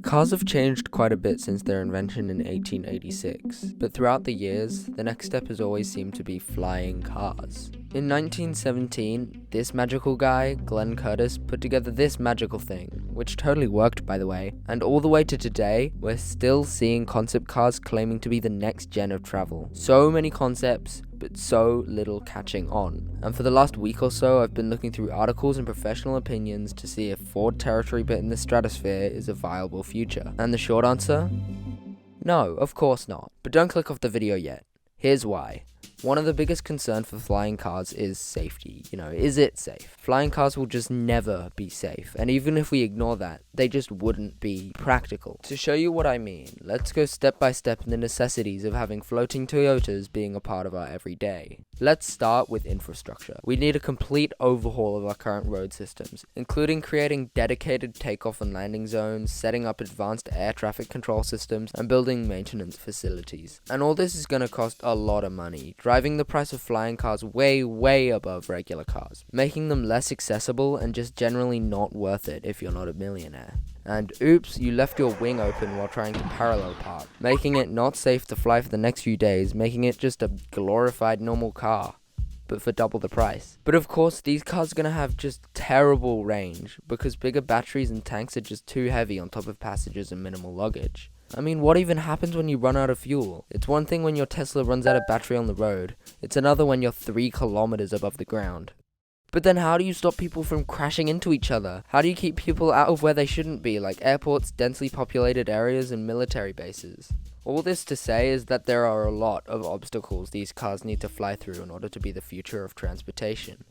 Cars have changed quite a bit since their invention in 1886, but throughout the years, the next step has always seemed to be flying cars. In 1917, this magical guy, Glenn Curtiss, put together this magical thing, which totally worked by the way, and all the way to today, we're still seeing concept cars claiming to be the next gen of travel. So many concepts, but so little catching on. And for the last week or so, I've been looking through articles and professional opinions to see if Ford territory bit in the stratosphere is a viable future. And the short answer? No, of course not. But don't click off the video yet. Here's why. One of the biggest concerns for flying cars is safety. Is it safe? Flying cars will just never be safe, and even if we ignore that, they just wouldn't be practical. To show you what I mean, let's go step by step in the necessities of having floating Toyotas being a part of our everyday. Let's start with infrastructure. We need a complete overhaul of our current road systems, including creating dedicated takeoff and landing zones, setting up advanced air traffic control systems, and building maintenance facilities. And all this is going to cost a lot of money, driving the price of flying cars way above regular cars, making them less accessible and just generally not worth it if you're not a millionaire. And oops, you left your wing open while trying to parallel park, making it not safe to fly for the next few days, making it just a glorified normal car, but for double the price. But of course, these cars are going to have just terrible range, because bigger batteries and tanks are just too heavy on top of passengers and minimal luggage. I mean, what even happens when you run out of fuel? It's one thing when your Tesla runs out of battery on the road, it's another when you're 3 kilometers above the ground. But then how do you stop people from crashing into each other? How do you keep people out of where they shouldn't be, like airports, densely populated areas, and military bases? All this to say is that there are a lot of obstacles these cars need to fly through in order to be the future of transportation.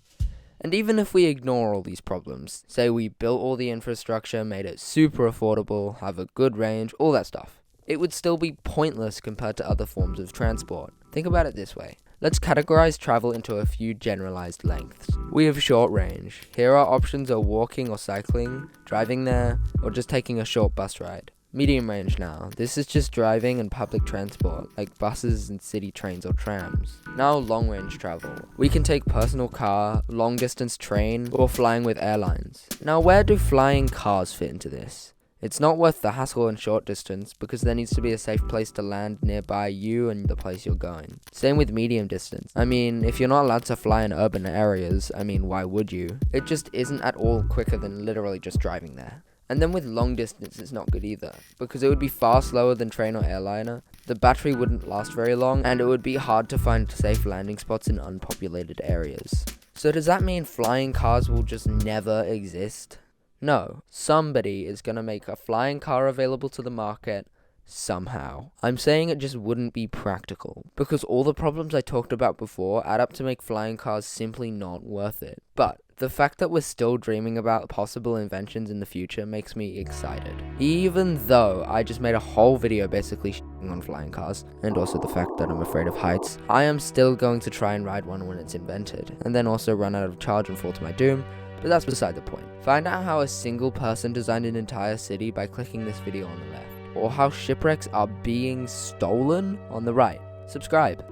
And even if we ignore all these problems, say we built all the infrastructure, made it super affordable, have a good range, all that stuff, it would still be pointless compared to other forms of transport. Think about it this way. Let's categorize travel into a few generalized lengths. We have short range. Here our options are walking or cycling, driving there, or just taking a short bus ride. Medium range now. This is just driving and public transport, like buses and city trains or trams. Now long range travel. We can take personal car, long distance train, or flying with airlines. Now where do flying cars fit into this? It's not worth the hassle in short distance, because there needs to be a safe place to land nearby you and the place you're going. Same with medium distance. I mean, if you're not allowed to fly in urban areas, why would you? It just isn't at all quicker than literally just driving there. And then with long distance, it's not good either, because it would be far slower than train or airliner, the battery wouldn't last very long, and it would be hard to find safe landing spots in unpopulated areas. So does that mean flying cars will just never exist? No, somebody is going to make a flying car available to the market somehow. I'm saying it just wouldn't be practical, because all the problems I talked about before add up to make flying cars simply not worth it. But the fact that we're still dreaming about possible inventions in the future makes me excited. Even though I just made a whole video basically shitting on flying cars, and also the fact that I'm afraid of heights, I am still going to try and ride one when it's invented, and then also run out of charge and fall to my doom. But that's beside the point. Find out how a single person designed an entire city by clicking this video on the left, or how shipwrecks are being stolen on the right. Subscribe.